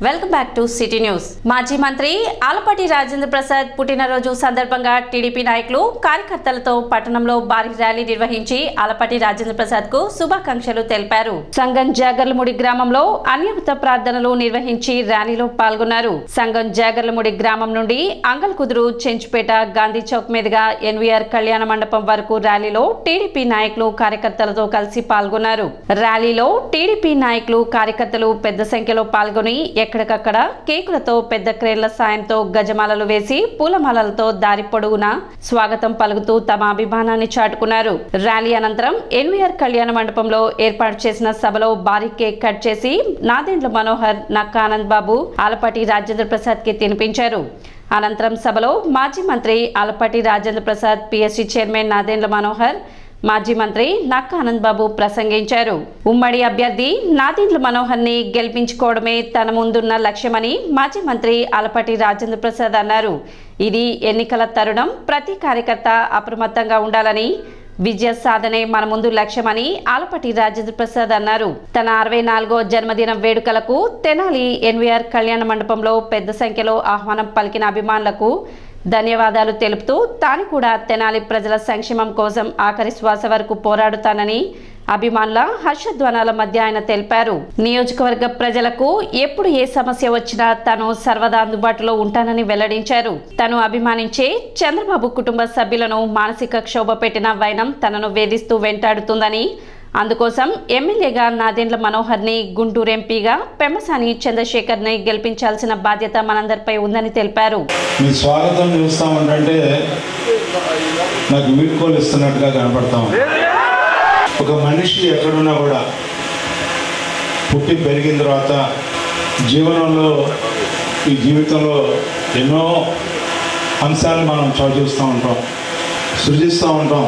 Welcome back to city news. మాజీ మంత్రి ఆలపాటి రాజేంద్ర ప్రసాద్ పుట్టినరోజు సందర్భంగా టీడీపీ నాయకులు కార్యకర్తలతో పట్టణంలో భారీ ర్యాలీ నిర్వహించి ఆలపాటి రాజేంద్ర ప్రసాద్ కు శుభాకాంక్షలు తెలిపారు. సంగం జాగర్లముడి గ్రామంలో అనియమిత ప్రార్థనలు నిర్వహించి ర్యాలీలో పాల్గొన్నారు. సంగం జాగర్లముడి గ్రామం నుండి అంగల్కుదురు, చెంచుపేట, గాంధీ చౌక్ మీదుగా ఎన్వీఆర్ కళ్యాణ మండపం వరకు ర్యాలీలో టీడీపీ నాయకులు కార్యకర్తలతో కలిసి పాల్గొన్నారు. ర్యాలీలో టీడీపీ నాయకులు కార్యకర్తలు పెద్ద సంఖ్యలో పాల్గొని ఎక్కడికక్కడ కేకులతో, పెద్ద క్రేన్ల సాయంతో గజమాలలు వేసి పూలమాలలతో దారి పొడవునా స్వాగతం పలుకుతూ తమ అభిమానాన్ని చాటుకున్నారు. ర్యాలీ అనంతరం ఎన్వీఆర్ కళ్యాణ మండపంలో ఏర్పాటు చేసిన సభలో భారీ కేక్ కట్ చేసి నాదెండ్ల మనోహర్, నక్కా ఆనంద్ బాబు, ఆలపాటి రాజేంద్ర ప్రసాద్ కి తినిపించారు. అనంతరం సభలో మాజీ మంత్రి ఆలపాటి రాజేంద్ర ప్రసాద్, పిఎస్సి చైర్మన్ నాదెండ్ల మనోహర్, మాజీ మంత్రి నక్కా ఆనంద్ బాబు ప్రసంగించారు. ఉమ్మడి అభ్యర్థి నాదెండ్ల మనోహర్ ని గెలిపించుకోవడమే తన ముందున్న లక్ష్యమని మాజీ మంత్రి ఆలపాటి రాజేంద్ర ప్రసాద్ అన్నారు. ఇది ఎన్నికల తరుణం, ప్రతి కార్యకర్త అప్రమత్తంగా ఉండాలని, విజయ సాధనే మన ముందు లక్ష్యమని ఆలపాటి రాజేంద్ర ప్రసాద్ అన్నారు. తన 64వ జన్మదిన వేడుకలకు తెనాలి ఎన్వీఆర్ కళ్యాణ మండపంలో పెద్ద సంఖ్యలో ఆహ్వానం పలికిన అభిమానులకు ధన్యవాదాలు తెలుపుతూ తాను కూడా తెనాలి ప్రజల సంక్షేమం కోసం ఆఖరి శ్వాస వరకు పోరాడుతానని అభిమానుల హర్షధ్వానాల మధ్య ఆయన తెలిపారు. నియోజకవర్గ ప్రజలకు ఎప్పుడు ఏ సమస్య వచ్చినా తాను సర్వదా అందుబాటులో ఉంటానని వెల్లడించారు. తను అభిమానించే చంద్రబాబు కుటుంబ సభ్యులను మానసిక క్షోభ పెట్టిన వైనం తనను వేధిస్తూ వెంటాడుతుందని, అందుకోసం ఎమ్మెల్యేగా నాదెండ్ల మనోహర్ ని, గుంటూరు ఎంపీగా పెమ్మసాని చంద్రశేఖర్ ని గెలిపించాల్సిన బాధ్యత మనందరిపై ఉందని తెలిపారు. మీ స్వాగతం చూస్తామంటే నాకు వీడ్కోలు ఇస్తున్నట్టుగా కనపడతాం. ఒక మనిషి ఎక్కడున్నా కూడా పుట్టి పెరిగిన తర్వాత జీవనంలో, ఈ జీవితంలో ఎన్నో అంశాలు మనం చూస్తూ ఉంటాం, సృజిస్తూ ఉంటాం.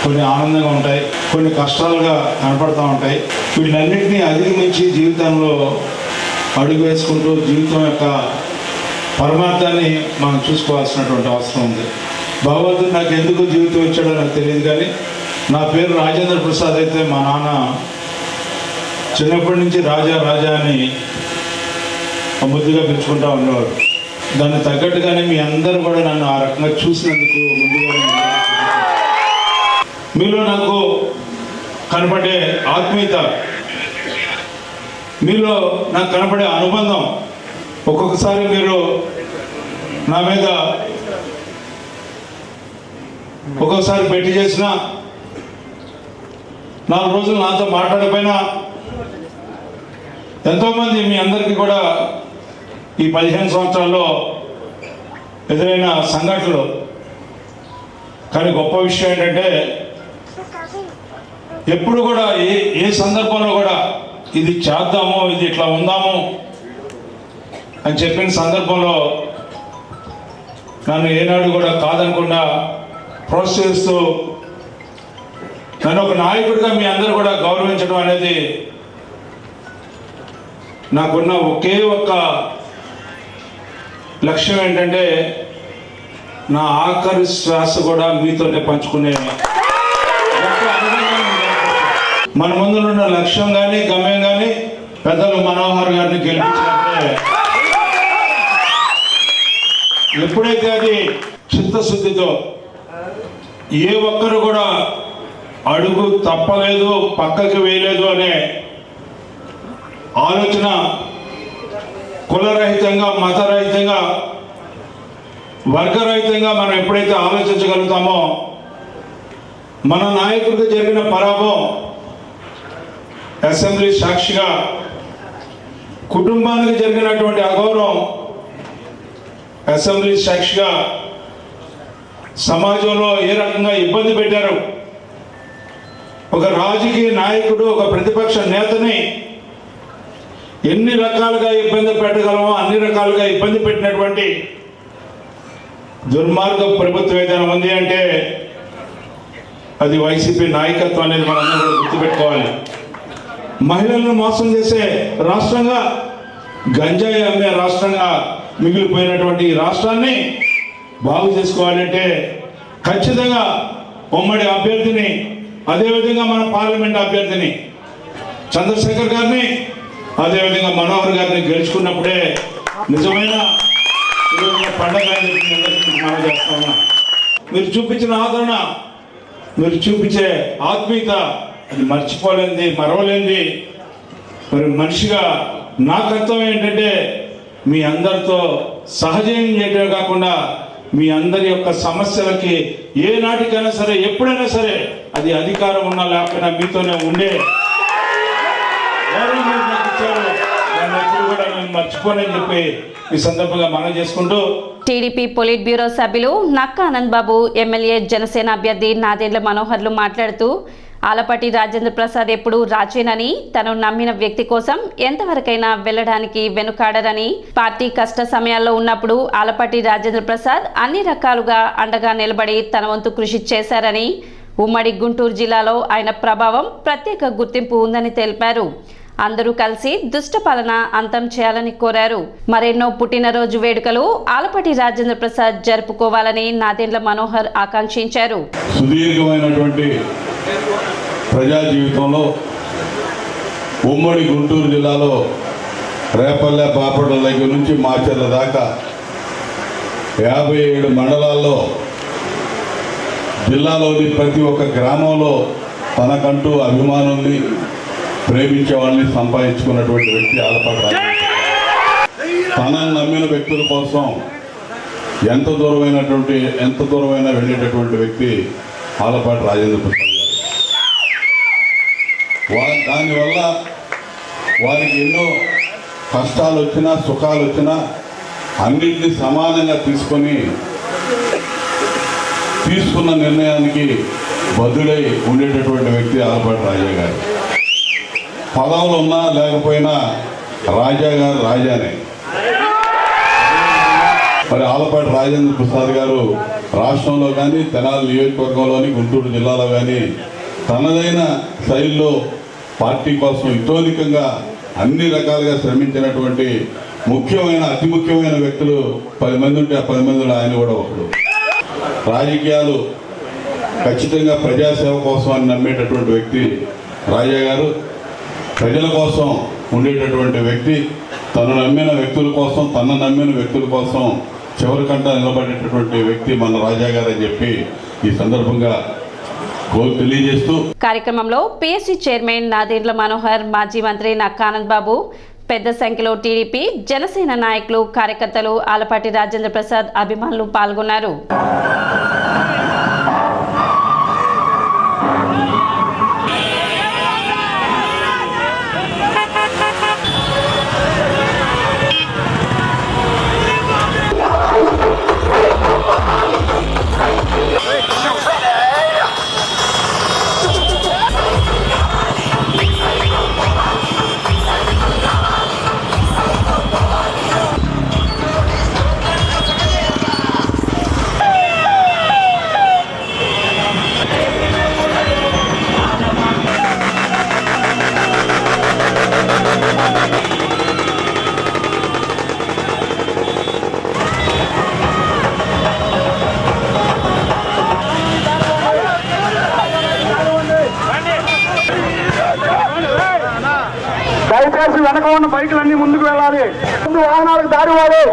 కొన్ని ఆనందంగా ఉంటాయి, కొన్ని కష్టాలుగా కనపడుతూ ఉంటాయి. వీటన్నింటినీ అధిగమించి జీవితంలో అడుగు వేసుకుంటూ జీవితం యొక్క పరమార్థాన్ని మనం చూసుకోవాల్సినటువంటి అవసరం ఉంది. భగవంతుడు నాకు ఎందుకు జీవితం ఇచ్చాడో నాకు తెలియదు, కానీ నా పేరు రాజేంద్ర ప్రసాద్ అయితే మా నాన్న చిన్నప్పటి నుంచి రాజా రాజా అని ముద్దుగా పిలుచుకుంటూ ఉండేవాడు. దాన్ని తగ్గట్టుగానే మీ అందరూ కూడా నన్ను ఆ రకంగా చూసినందుకు ముందుగా మీలో నాకు కనపడే ఆత్మీయత, మీలో నాకు కనపడే అనుబంధం, ఒక్కొక్కసారి మీరు నా మీద ఒక్కొక్కసారి పెట్టి చేసిన 4 రోజులు నాతో మాట్లాడకపోయినా ఎంతోమంది మీ అందరికీ కూడా ఈ 15 సంవత్సరాల్లో ఎదురైన సంఘటనలు. కానీ గొప్ప విషయం ఏంటంటే ఎప్పుడు కూడా ఏ సందర్భంలో కూడా ఇది చేద్దాము, ఇది ఇట్లా ఉందాము అని చెప్పిన సందర్భంలో నన్ను ఏనాడు కూడా కాదనకుండా ప్రోత్సహిస్తూ నన్ను ఒక నాయకుడిగా మీ అందరూ కూడా గౌరవించడం అనేది నాకున్న ఒకే ఒక్క లక్ష్యం ఏంటంటే నా ఆఖరి శ్వాస కూడా మీతోనే పంచుకునే మన ముందున్న లక్ష్యం కానీ గమ్యం కానీ పెద్దలు మనోహర్ గారిని గెలిపించినప్పుడే, ఎప్పుడైతే అది చిత్తశుద్ధితో ఏ ఒక్కరు కూడా అడుగు తప్పలేదు, పక్కకి వేయలేదు అనే ఆలోచన కులరహితంగా, మతరహితంగా, వర్గరహితంగా మనం ఎప్పుడైతే ఆలోచించగలుగుతామో, మన నాయకుడికి జరిగిన పరాభవం అసెంబ్లీ సాక్షిగా, కుటుంబానికి జరిగినటువంటి అగౌరవం అసెంబ్లీ సాక్షిగా, సమాజంలో ఏ రకంగా ఇబ్బంది పెట్టారు, ఒక రాజకీయ నాయకుడు, ఒక ప్రతిపక్ష నేతని ఎన్ని రకాలుగా ఇబ్బంది పెట్టగలమో అన్ని రకాలుగా ఇబ్బంది పెట్టినటువంటి దుర్మార్గ ప్రభుత్వం ఏదైనా ఉంది అంటే అది వైసీపీ నాయకత్వం అనేది మనందరం కూడా గుర్తుపెట్టుకోవాలి. మహిళలను మోసం చేసే రాష్ట్రంగా, గంజాయి అమ్మే రాష్ట్రంగా మిగిలిపోయినటువంటి ఈ రాష్ట్రాన్ని బాగు చేసుకోవాలంటే ఖచ్చితంగా ఉమ్మడి అభ్యర్థిని, అదేవిధంగా మన పార్లమెంట్ అభ్యర్థిని చంద్రశేఖర్ గారిని అదేవిధంగా మనోహర్ గారిని గెలుచుకున్నప్పుడే నిజమైన పండగ అని చెప్పి మీ అందరికీ మనం చేస్తా ఉన్నా. మీరు చూపించిన ఆదరణ, మీరు చూపించే ఆత్మీయత అది మర్చిపోలేంది, మరవలేంది. మరి మనిషిగా నా కర్తవ్యం ఏంటంటే మీ అందరితో సహజీవనం చేయడమే కాకుండా మీ అందరి యొక్క సమస్యలకి ఏ నాటికైనా సరే, ఎప్పుడైనా సరే, అది అధికారం ఉన్నా లేకపోయినా మీతోనే ఉండే గౌరవం మీరు నాకు ఇచ్చారు. దాన్ని ఎప్పుడు కూడా నేను మర్చిపోనని చెప్పి ఈ సందర్భంగా మనం చేసుకుంటూ టీడీపీ పొలిట్ బ్యూరో సభ్యులు నక్కా ఆనంద్ బాబు, ఎమ్మెల్యే జనసేన అభ్యర్థి నాదెండ్ల మనోహర్లు మాట్లాడుతూ ఆలపాటి రాజేంద్ర ప్రసాద్ ఎప్పుడు రాజేనని, తను నమ్మిన వ్యక్తి కోసం ఎంతవరకైనా వెళ్లడానికి వెనుకాడరని, పార్టీ కష్ట సమయాల్లో ఉన్నప్పుడు ఆలపాటి రాజేంద్ర ప్రసాద్ అన్ని రకాలుగా అండగా నిలబడి తన వంతు కృషి చేశారని, ఉమ్మడి గుంటూరు జిల్లాలో ఆయన ప్రభావం ప్రత్యేక గుర్తింపు ఉందని తెలిపారు. అందరూ కలిసి దుష్ట పాలన అంతం చేయాలని కోరారు. మరెన్నో పుట్టినరోజు వేడుకలు ఆలపాటి రాజేంద్ర ప్రసాద్ జరుపుకోవాలని నాదెండ్ల మనోహర్ ఆకాంక్షించారు. సుదీర్ఘమైనటువంటి ప్రజా జీవితంలో ఉమ్మడి గుంటూరు జిల్లాలో రేపల్లె బాపట్ల దగ్గర నుంచి మాచర్ల దాకా 57 మండలాల్లో జిల్లాలోని ప్రతి ఒక్క గ్రామంలో తనకంటూ అభిమానం ఉంది, ప్రేమించే వాళ్ళని సంపాదించుకున్నటువంటి వ్యక్తి ఆలపాటి రాజేంద్ర. తనను నమ్మిన వ్యక్తుల కోసం ఎంత దూరమైనా వెళ్ళేటటువంటి వ్యక్తి ఆలపాటి రాజేంద్ర ప్రసాద్ గారు. దానివల్ల వారికి ఎన్నో కష్టాలు వచ్చినా, సుఖాలు వచ్చినా అన్నింటినీ సమానంగా తీసుకున్న నిర్ణయానికి బదులై ఉండేటటువంటి వ్యక్తి ఆలపాటి రాజా గారు. పదవులు ఉన్నా లేకపోయినా రాజా గారు రాజానే. మరి ఆలపాటి రాజేంద్ర ప్రసాద్ గారు రాష్ట్రంలో కానీ, తెనాలి నియోజకవర్గంలోని, గుంటూరు జిల్లాలో కానీ తనదైన శైలిలో పార్టీ కోసం ఇతోధికంగా అన్ని రకాలుగా శ్రమించినటువంటి అతి ముఖ్యమైన వ్యక్తులు 10 మంది ఉంటే ఆ 10 మందిలో ఆయన కూడా ఒకడు. రాజకీయాలు ఖచ్చితంగా ప్రజాసేవ కోసం అని నమ్మేటటువంటి వ్యక్తి రాజా గారు. ప్రజల కోసం ఉండేటటువంటి వ్యక్తి, తను నమ్మిన వ్యక్తుల కోసం చివరికంట నిలబడేటటువంటి వ్యక్తి మన రాజా గారు అని చెప్పి ఈ సందర్భంగా తెలియజేస్తూ కార్యక్రమంలో పిఎస్సి చైర్మన్ నాదెండ్ల మనోహర్, మాజీ మంత్రి నక్కా ఆనంద్ బాబు, పెద్ద సంఖ్యలో టీడీపీ, జనసేన నాయకులు, కార్యకర్తలు, ఆలపాటి రాజేంద్ర ప్రసాద్ అభిమానులు పాల్గొన్నారు. దయచేసి వెనక ఉన్న బైకులన్నీ ముందుకు వెళ్ళాలి, ముందు వాహనాలకు దారి ఇవ్వాలి.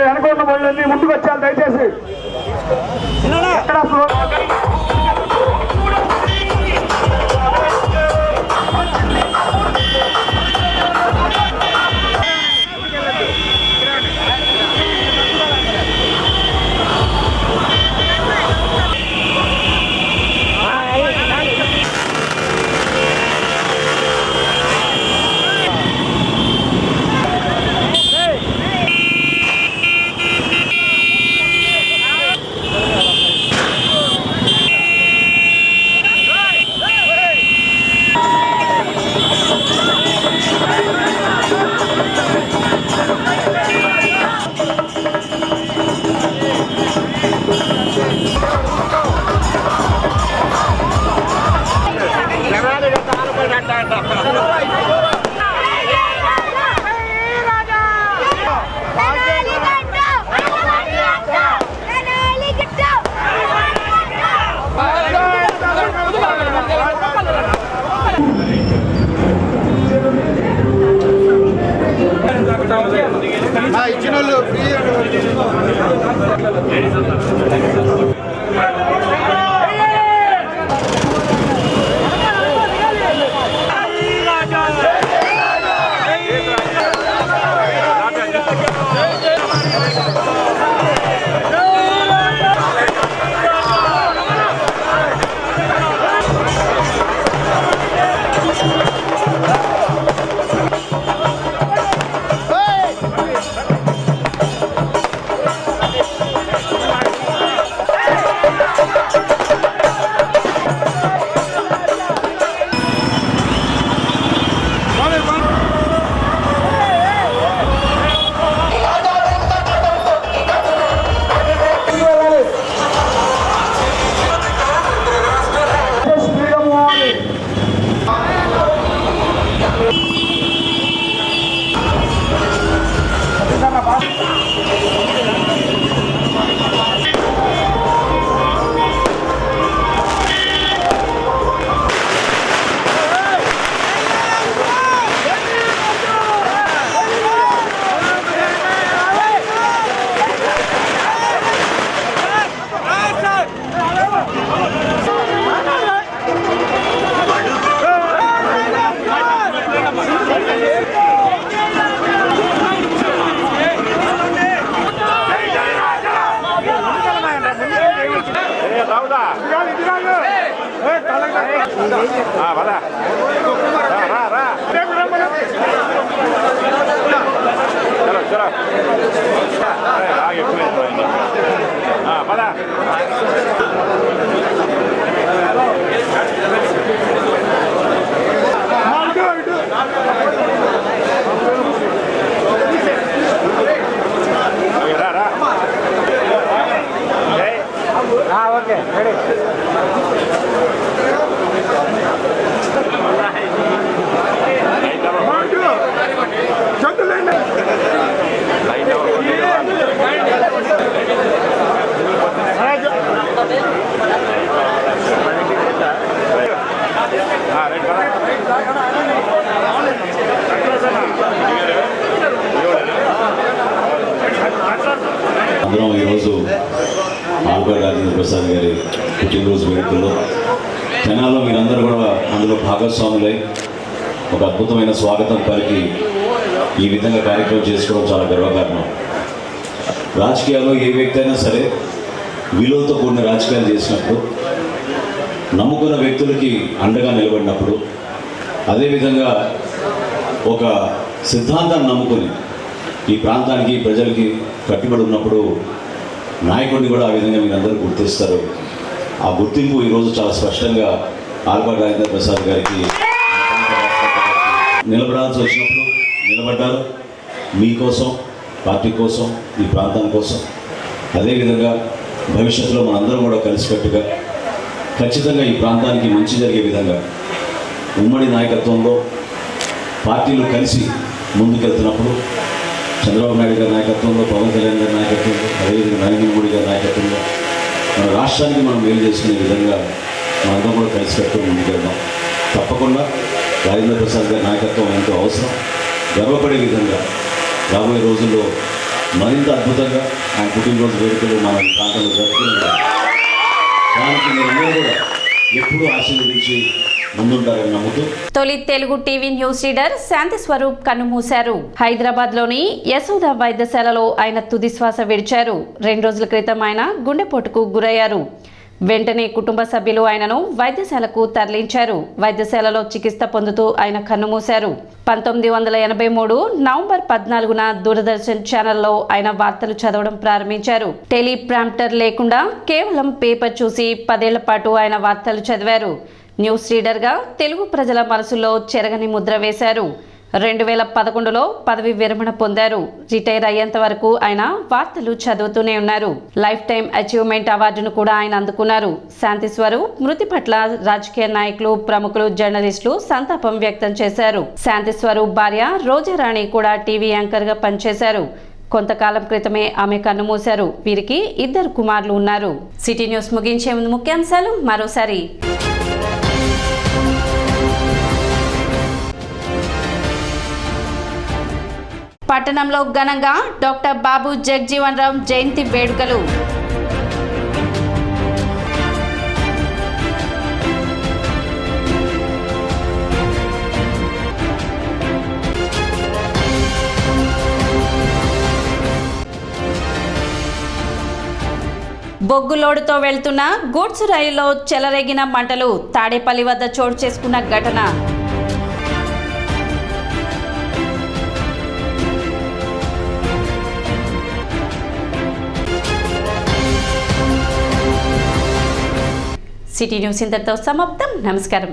వెనకొండ బళ్ళన్నీ ముందుకు వచ్చారు దయచేసి. ఎక్కడ ఇచ్చిన వాళ్ళు ఓకే రెడీ. అందరం ఈరోజు ఆల్బర్ట్ రాజేంద్ర ప్రసాద్ గారి పుట్టినరోజు వేడుకల్లో జనాల్లో మీరందరూ కూడా అందులో భాగస్వాములై ఒక అద్భుతమైన స్వాగతం పలికి ఈ విధంగా కార్యక్రమం చేసుకోవడం చాలా గర్వకారణం. రాజకీయాల్లో ఏ వ్యక్తి అయినా సరే విలువలతో కూడిన రాజకీయాలు చేసినప్పుడు, నమ్ముకున్న వ్యక్తులకి అండగా నిలబడినప్పుడు, అదేవిధంగా ఒక సిద్ధాంతాన్ని నమ్ముకొని ఈ ప్రాంతానికి ప్రజలకి కట్టుబడి ఉన్నప్పుడు నాయకుడిని కూడా ఆ విధంగా మీరందరూ గుర్తిస్తారు. ఆ గుర్తింపు ఈరోజు చాలా స్పష్టంగా ఆల్బర్ట్ రాజేంద్ర ప్రసాద్ గారికి నిలబడాల్సి వచ్చినప్పుడు నిలబడ్డారు. మీకోసం, పార్టీ కోసం, ఈ ప్రాంతం కోసం. అదేవిధంగా భవిష్యత్తులో మనందరం కూడా కలిసికట్టుగా ఖచ్చితంగా ఈ ప్రాంతానికి మంచి జరిగే విధంగా ఉమ్మడి నాయకత్వంలో పార్టీలు కలిసి ముందుకెళ్తున్నప్పుడు చంద్రబాబు నాయుడు గారి నాయకత్వంలో, పవన్ కళ్యాణ్ గారి నాయకత్వంలో, అదేవిధంగా నరేంద్ర మోడీ గారి నాయకత్వంలో మన రాష్ట్రానికి మనం మేలు చేసుకునే విధంగా మనందరం కూడా కలిసి కట్టుకుని ముందుకెళ్దాం. తప్పకుండా రాజేంద్ర ప్రసాద్ గారి నాయకత్వం ఎంతో అవసరం. గర్వపడే విధంగా రాబోయే రోజుల్లో మరింత అద్భుతంగా ఆయన పుట్టినరోజు వేడుకలు మన ప్రాంతంలో జరుపుకుంటారు. దానికి మీరందరూ కూడా ఎప్పుడూ ఆశీర్వదించి ముందుంటారని నమ్ముతూ తొలి తెలుగు టీవీ న్యూస్ రీడర్ శాంతి స్వరూప్ కన్నుమూశారు. హైదరాబాద్ లోని యశోద వైద్యశాలలో ఆయన తుది శ్వాస విడిచారు. 2 రోజుల క్రితం ఆయన గుండెపోటుకు గురయ్యారు. వెంటనే కుటుంబ సభ్యులు ఆయనను వైద్యశాలకు తరలించారు. వైద్యశాలలో చికిత్స పొందుతూ ఆయన కన్నుమూశారు. 1983 నవంబర్ 14న దూరదర్శన్ ఛానల్లో ఆయన వార్తలు చదవడం ప్రారంభించారు. టెలిప్రాంప్టర్ లేకుండా కేవలం పేపర్ చూసి 10 ఏళ్ల పాటు ఆయన వార్తలు చదివారు. న్యూస్ రీడర్గా తెలుగు ప్రజల మనసులో చెరగని ముద్ర వేశారు. 2011లో పదవి విరమణ పొందారు. రిటైర్ అయ్యేంత వరకు ఆయన వార్తలు చదువుతూనే ఉన్నారు. లైఫ్ టైం అచీవ్మెంట్ అవార్డును కూడా ఆయన అందుకున్నారు. శాంతి స్వరూప్ మృతి పట్ల రాజకీయ నాయకులు, ప్రముఖులు, జర్నలిస్టులు సంతాపం వ్యక్తం చేశారు. శాంతి స్వరూప్ భార్య రోజారాణి కూడా టీవీ యాంకర్ గా పనిచేశారు. కొంతకాలం క్రితమే ఆమె కన్నుమూశారు. వీరికి 2 కుమారులు ఉన్నారు. సిటీ న్యూస్ ముగించే ముందు ముఖ్యాంశాలు మరోసారి. పట్టణంలో ఘనంగా డాక్టర్ బాబు జగజీవన్ రామ్ జయంతి వేడుకలు. బొగ్గు లోడుతో వెళ్తున్న గూడ్స్ రైలులో చెలరేగిన మంటలు. తాడేపల్లి వద్ద చోటు చేసుకున్న ఘటన. సిటీ న్యూస్ ఇంతటితో సమాప్తం. నమస్కారం.